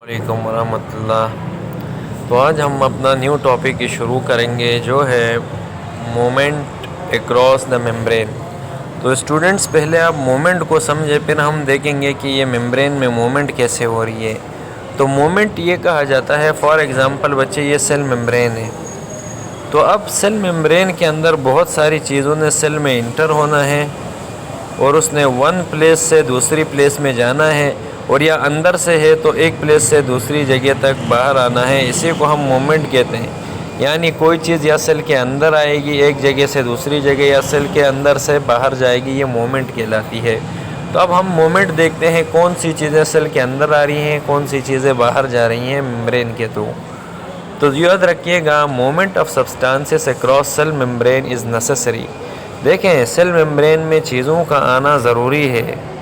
वालेकुम वरहमतुल्लाह। तो आज हम अपना न्यू टॉपिक शुरू करेंगे जो है मोमेंट अक्रॉस द मेम्ब्रेन। तो स्टूडेंट्स पहले आप मोमेंट को समझे, फिर हम देखेंगे कि ये मेम्ब्रेन में मोमेंट कैसे हो रही है। तो मोमेंट ये कहा जाता है, फॉर एग्ज़ाम्पल बच्चे ये सेल मेम्ब्रेन है। तो अब सेल मेम्ब्रेन के अंदर बहुत सारी चीज़ों ने सेल में इंटर होना है और उसने वन प्लेस से दूसरी प्लेस में जाना है, और या अंदर से है तो एक प्लेस से दूसरी जगह तक बाहर आना है। इसी को हम मोमेंट कहते हैं। यानी कोई चीज़ या सेल के अंदर आएगी एक जगह से दूसरी जगह, या सेल के अंदर से बाहर जाएगी, ये मोमेंट कहलाती है। तो अब हम मोमेंट देखते हैं कौन सी चीज़ें सेल के अंदर आ रही हैं, कौन सी चीज़ें बाहर जा रही हैं मेम्ब्रेन के थ्रू। तो याद रखिएगा, moment of substances across cell membrane is necessary. देखें, सेल मेम्ब्रेन में चीज़ों का आना ज़रूरी है।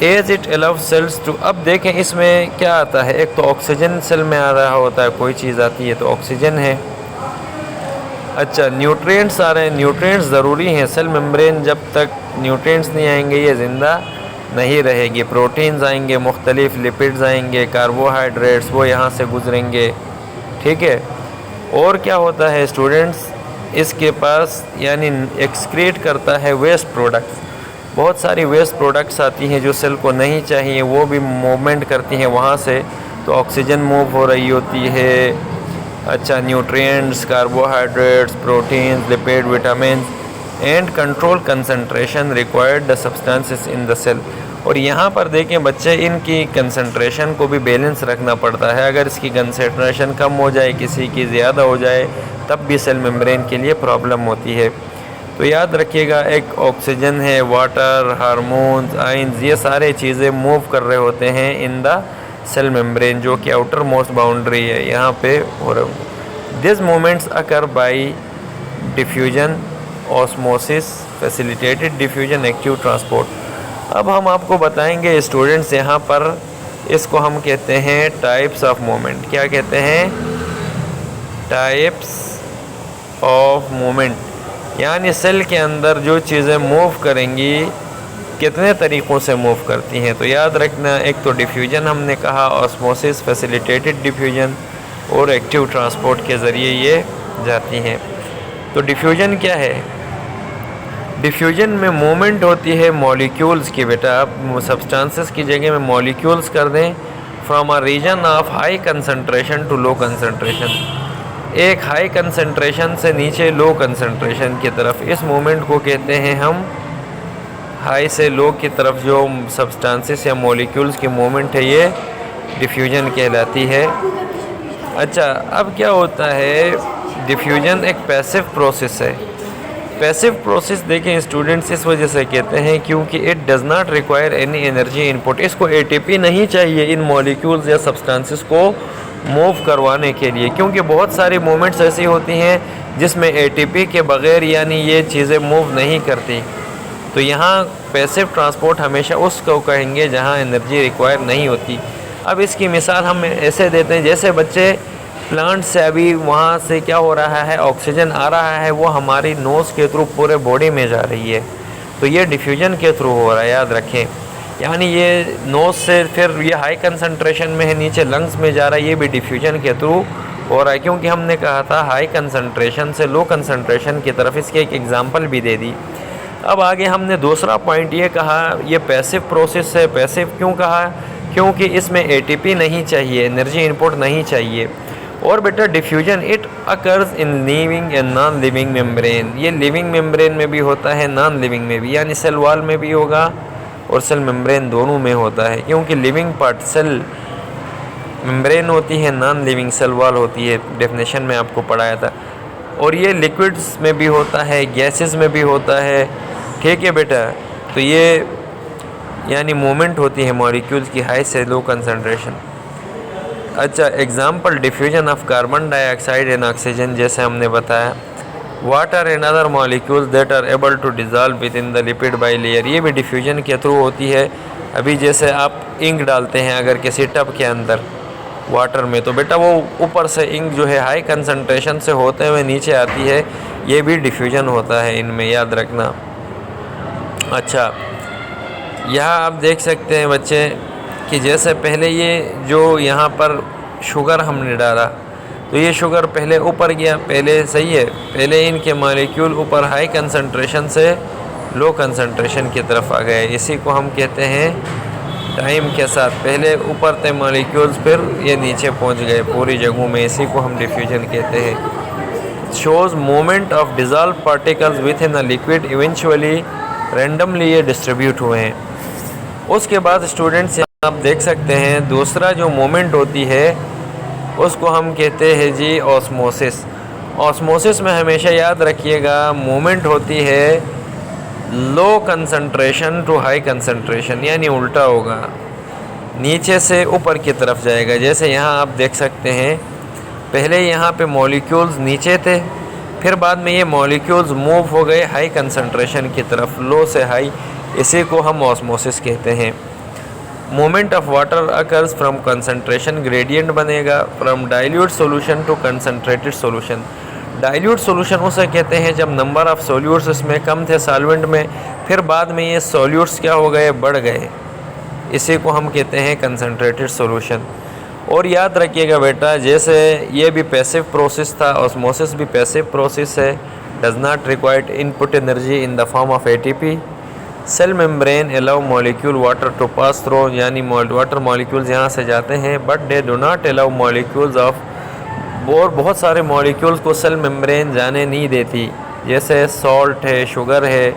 As it allow cells to, अब देखें इसमें क्या आता है, एक तो ऑक्सीजन सेल में आ रहा होता है, कोई चीज़ आती है तो ऑक्सीजन है। अच्छा, न्यूट्रिएंट्स आ रहे हैं, न्यूट्रिएंट्स ज़रूरी हैं। सेल मेम्ब्रेन जब तक न्यूट्रिएंट्स नहीं आएंगे ये ज़िंदा नहीं रहेगी। प्रोटीन्स आएंगे, मुख्तलिफ लिपिड्स आएंगे, कार्बोहाइड्रेट्स वो यहाँ से गुजरेंगे, ठीक है। और क्या होता है स्टूडेंट्स, इसके पास यानी एक्सक्रीट करता है वेस्ट प्रोडक्ट्स। बहुत सारी वेस्ट प्रोडक्ट्स आती हैं जो सेल को नहीं चाहिए, वो भी मूवमेंट करती हैं वहाँ से। तो ऑक्सीजन मूव हो रही होती है, अच्छा, nutrients, carbohydrates, proteins, lipid, vitamin and control concentration required the substances in the cell. और यहाँ पर देखें बच्चे, इनकी कंसंट्रेशन को भी बैलेंस रखना पड़ता है। अगर इसकी कंसंट्रेशन कम हो जाए, किसी की ज़्यादा हो जाए, तब भी सेल मेम्ब्रेन के लिए प्रॉब्लम होती है। तो याद रखिएगा, एक ऑक्सीजन है, वाटर, हार्मोन्स, आइंस, ये सारे चीज़ें मूव कर रहे होते हैं इन द सेल मेम्ब्रेन, जो कि आउटर मोस्ट बाउंड्री है यहाँ पे। और this moments occur by diffusion, osmosis, facilitated diffusion, active transport. अब हम आपको बताएंगे स्टूडेंट्स, यहाँ पर इसको हम कहते हैं टाइप्स ऑफ मोमेंट। क्या कहते हैं? Types of moment. यानी सेल के अंदर जो चीज़ें मूव करेंगी कितने तरीक़ों से मूव करती हैं। तो याद रखना, एक तो डिफ्यूजन हमने कहा, ऑस्मोसिस, फैसिलिटेटेड डिफ्यूजन और एक्टिव ट्रांसपोर्ट के ज़रिए ये जाती हैं। तो डिफ्यूजन क्या है? डिफ्यूजन में मूवमेंट होती है मॉलिक्यूल्स की। बेटा, आप सब्सटेंसेस की जगह में मॉलिक्यूल्स कर दें, from a region of high concentration to low concentration, एक हाई कंसंट्रेशन से नीचे लो कंसंट्रेशन की तरफ। इस मूवमेंट को कहते हैं हम हाई से लो की तरफ जो सब्सटेंसेस या मॉलिक्यूल्स की मूवमेंट है, ये डिफ्यूजन कहलाती है। अच्छा, अब क्या होता है, डिफ्यूजन एक पैसिव प्रोसेस है। पैसिव प्रोसेस देखें स्टूडेंट्स, इस वजह से कहते हैं क्योंकि it does not require any energy input. इसको एटीपी नहीं चाहिए इन मॉलिक्यूल्स या सब्सटेंसेस को मूव करवाने के लिए, क्योंकि बहुत सारी मूवमेंट्स ऐसी होती हैं जिसमें एटीपी के बग़ैर यानी ये चीज़ें मूव नहीं करती। तो यहाँ पैसिव ट्रांसपोर्ट हमेशा उसको कहेंगे जहाँ एनर्जी रिक्वायर नहीं होती। अब इसकी मिसाल हम ऐसे देते हैं, जैसे बच्चे प्लांट से अभी वहाँ से क्या हो रहा है, ऑक्सीजन आ रहा है, वो हमारी नोज़ के थ्रू पूरे बॉडी में जा रही है। तो ये डिफ्यूजन के थ्रू हो रहा है, याद रखें। यानी ये नोज़ से फिर ये हाई कंसंट्रेशन में है, नीचे लंग्स में जा रहा है, ये भी डिफ्यूजन के थ्रू हो रहा है। क्योंकि हमने कहा था हाई कंसंट्रेशन से लो कंसंट्रेशन की तरफ, इसके एक एग्जांपल भी दे दी। अब आगे हमने दूसरा पॉइंट ये कहा, ये पैसिव प्रोसेस है। पैसिव क्यों कहा? क्योंकि इसमें एटीपी नहीं चाहिए, एनर्जी इनपुट नहीं चाहिए। और बेटा, diffusion it occurs in living and non living membrane. ये लिविंग मेम्ब्रेन में भी होता है, नॉन लिविंग में भी, यानी सेल वॉल में भी होगा और सेल मेम्ब्रेन दोनों में होता है। क्योंकि लिविंग पार्ट सेल मेम्ब्रेन होती है, नॉन लिविंग सेल वॉल होती है, डेफिनेशन में आपको पढ़ाया था। और ये लिक्विड्स में भी होता है, गैसेस में भी होता है, ठीक है बेटा। तो ये यानी मूवमेंट होती है मॉलिक्यूल्स की हाई से लो कंसंट्रेशन। अच्छा, example diffusion of carbon dioxide and oxygen, जैसे हमने बताया। Water and other molecules that are able to dissolve within the lipid bilayer, ये भी डिफ्यूजन के थ्रू होती है। अभी जैसे आप इंक डालते हैं अगर किसी टब के अंदर वाटर में, तो बेटा वो ऊपर से इंक जो है हाई कंसंट्रेशन से होते हुए नीचे आती है, ये भी डिफ्यूजन होता है इनमें, याद रखना। अच्छा, यहाँ आप देख सकते हैं बच्चे, कि जैसे पहले ये जो यहाँ पर शुगर हमने डाला तो ये शुगर पहले ऊपर गया, पहले सही है, पहले इनके मॉलिक्यूल ऊपर हाई कंसंट्रेशन से लो कंसंट्रेशन की तरफ आ गए। इसी को हम कहते हैं टाइम के साथ पहले ऊपर थे मॉलिक्यूल्स, फिर ये नीचे पहुंच गए पूरी जगहों में। इसी को हम डिफ्यूजन कहते हैं। Shows movement of dissolve particles with in a liquid eventually randomly ये डिस्ट्रीब्यूट हुए हैं। उसके बाद स्टूडेंट्स आप देख सकते हैं दूसरा जो मूवमेंट होती है उसको हम कहते हैं जी ऑस्मोसिस। ऑस्मोसिस में हमेशा याद रखिएगा मूवमेंट होती है low concentration to high concentration, यानी उल्टा होगा, नीचे से ऊपर की तरफ जाएगा। जैसे यहाँ आप देख सकते हैं पहले यहाँ पे मॉलिक्यूल्स नीचे थे, फिर बाद में ये मॉलिक्यूल्स मूव हो गए हाई कंसंट्रेशन की तरफ, लो से हाई। इसी को हम ऑस्मोसिस कहते हैं। Movement of water occurs from concentration gradient बनेगा from dilute solution to concentrated solution. Dilute solution उसे कहते हैं जब नंबर ऑफ़ सॉल्यूट्स इसमें कम थे सॉल्वेंट में, फिर बाद में ये सॉल्यूट्स क्या हो गए, बढ़ गए। इसी को हम कहते हैं कंसंट्रेटेड सॉल्यूशन। और याद रखिएगा बेटा जैसे ये भी पैसिव प्रोसेस था, ऑस्मोसिस भी पैसिव प्रोसेस है, does not required input energy in the form of ATP. Cell membrane allow molecule water to pass through, यानी वाटर मॉलिक्यूल्स यहाँ से जाते हैं, but they do not allow molecules of, और बहुत सारे मॉलिक्यूल्स को सेल मेम्ब्रेन जाने नहीं देती, जैसे सॉल्ट है, शुगर है,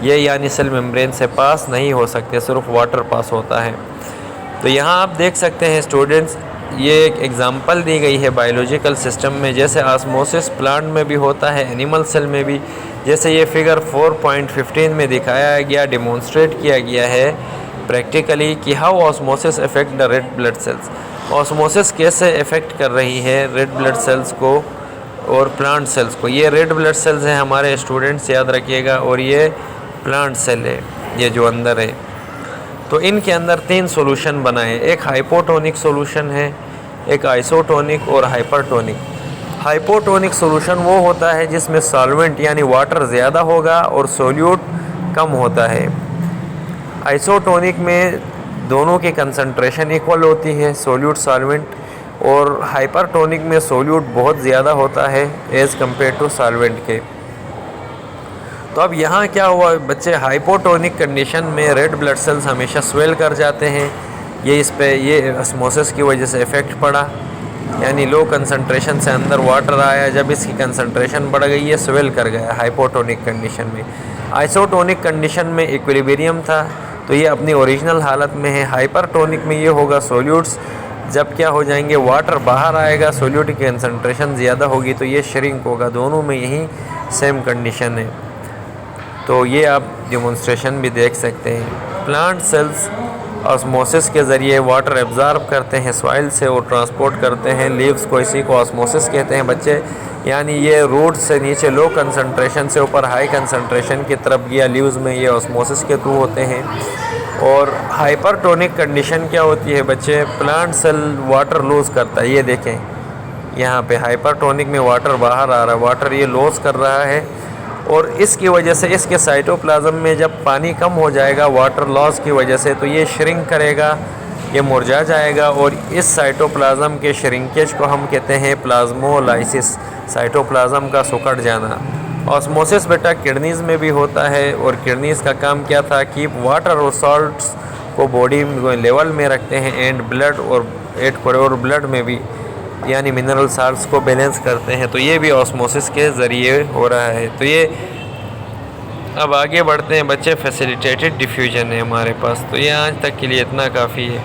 ये यानी सेल मेम्ब्रेन से पास नहीं हो सकते, सिर्फ वाटर पास होता है। तो यहाँ आप देख सकते हैं स्टूडेंट्स ये एक एग्ज़ाम्पल दी गई है बायोलॉजिकल सिस्टम में, जैसे ऑस्मोसिस प्लांट में भी होता है, एनिमल सेल में भी। जैसे ये फिगर 4.15 में दिखाया गया, डिमॉन्स्ट्रेट किया गया है प्रैक्टिकली कि how osmosis affect the red blood cells. Osmosis कैसे इफ़ेक्ट कर रही है रेड ब्लड सेल्स को और प्लांट सेल्स को। ये रेड ब्लड सेल्स हैं हमारे स्टूडेंट्स, याद रखिएगा, और ये प्लांट सेल है, ये जो अंदर है। तो इनके अंदर 3 सॉल्यूशन बनाए, एक हाइपोटोनिक सॉल्यूशन है, एक आइसोटोनिक और हाइपरटोनिक। हाइपोटोनिक सॉल्यूशन वो होता है जिसमें सॉल्वेंट यानी वाटर ज़्यादा होगा और सोल्यूट कम होता है। आइसोटोनिक में दोनों की कंसंट्रेशन इक्वल होती है, सोल्यूट सॉल्वेंट, और हाइपरटोनिक में सोल्यूट बहुत ज़्यादा होता है एज़ कम्पेयर टू सॉल्वेंट के। तो अब यहाँ क्या हुआ बच्चे, हाइपोटोनिक कंडीशन में रेड ब्लड सेल्स हमेशा स्वेल कर जाते हैं। ये इस पे ये ऑस्मोसिस की वजह से इफ़ेक्ट पड़ा, यानी लो कंसंट्रेशन से अंदर वाटर आया, जब इसकी कंसंट्रेशन बढ़ गई ये स्वेल कर गया हाइपोटोनिक कंडीशन में। आइसोटोनिक कंडीशन में इक्विलिब्रियम था तो ये अपनी ओरिजिनल हालत में है। हाइपरटोनिक में ये होगा सोल्यूट्स, जब क्या हो जाएंगे वाटर बाहर आएगा, सोल्यूट की कंसंट्रेशन ज़्यादा होगी तो ये श्रिंक होगा। दोनों में यही सेम कंडीशन है। तो ये आप डेमोन्स्ट्रेशन भी देख सकते हैं। प्लांट सेल्स ऑस्मोसिस के ज़रिए वाटर एब्ज़ॉर्ब करते हैं सॉइल से और ट्रांसपोर्ट करते हैं लीव्स को, इसी को ऑस्मोसिस कहते हैं बच्चे। यानी ये रूट से नीचे लो कंसंट्रेशन से ऊपर हाई कंसंट्रेशन की तरफ गया लीव्स में, ये ऑस्मोसिस के थ्रू होते हैं। और हाइपरटोनिक कंडीशन क्या होती है बच्चे, प्लांट सेल वाटर लूज़ करता है। ये देखें यहाँ पे हाइपरटोनिक में वाटर बाहर आ रहा है, वाटर ये लॉस कर रहा है, और इसकी वजह से इसके साइटोप्लाज्म में जब पानी कम हो जाएगा वाटर लॉस की वजह से, तो ये श्रिंक करेगा, ये मुरझा जाएगा, और इस साइटोप्लाज्म के श्रिंकेज को हम कहते हैं प्लाज्मोलाइसिस, साइटोप्लाज्म का सुकड़ जाना। ऑस्मोसिस बेटा किडनीज़ में भी होता है, और किडनीज़ का काम क्या था कि वाटर और सॉल्ट्स को बॉडी लेवल में रखते हैं, एंड ब्लड और ब्लड में भी यानी मिनरल साल्ट्स को बैलेंस करते हैं। तो ये भी ऑस्मोसिस के ज़रिए हो रहा है। तो ये अब आगे बढ़ते हैं बच्चे, फैसिलिटेटेड डिफ्यूजन है हमारे पास। तो ये आज तक के लिए इतना काफ़ी है।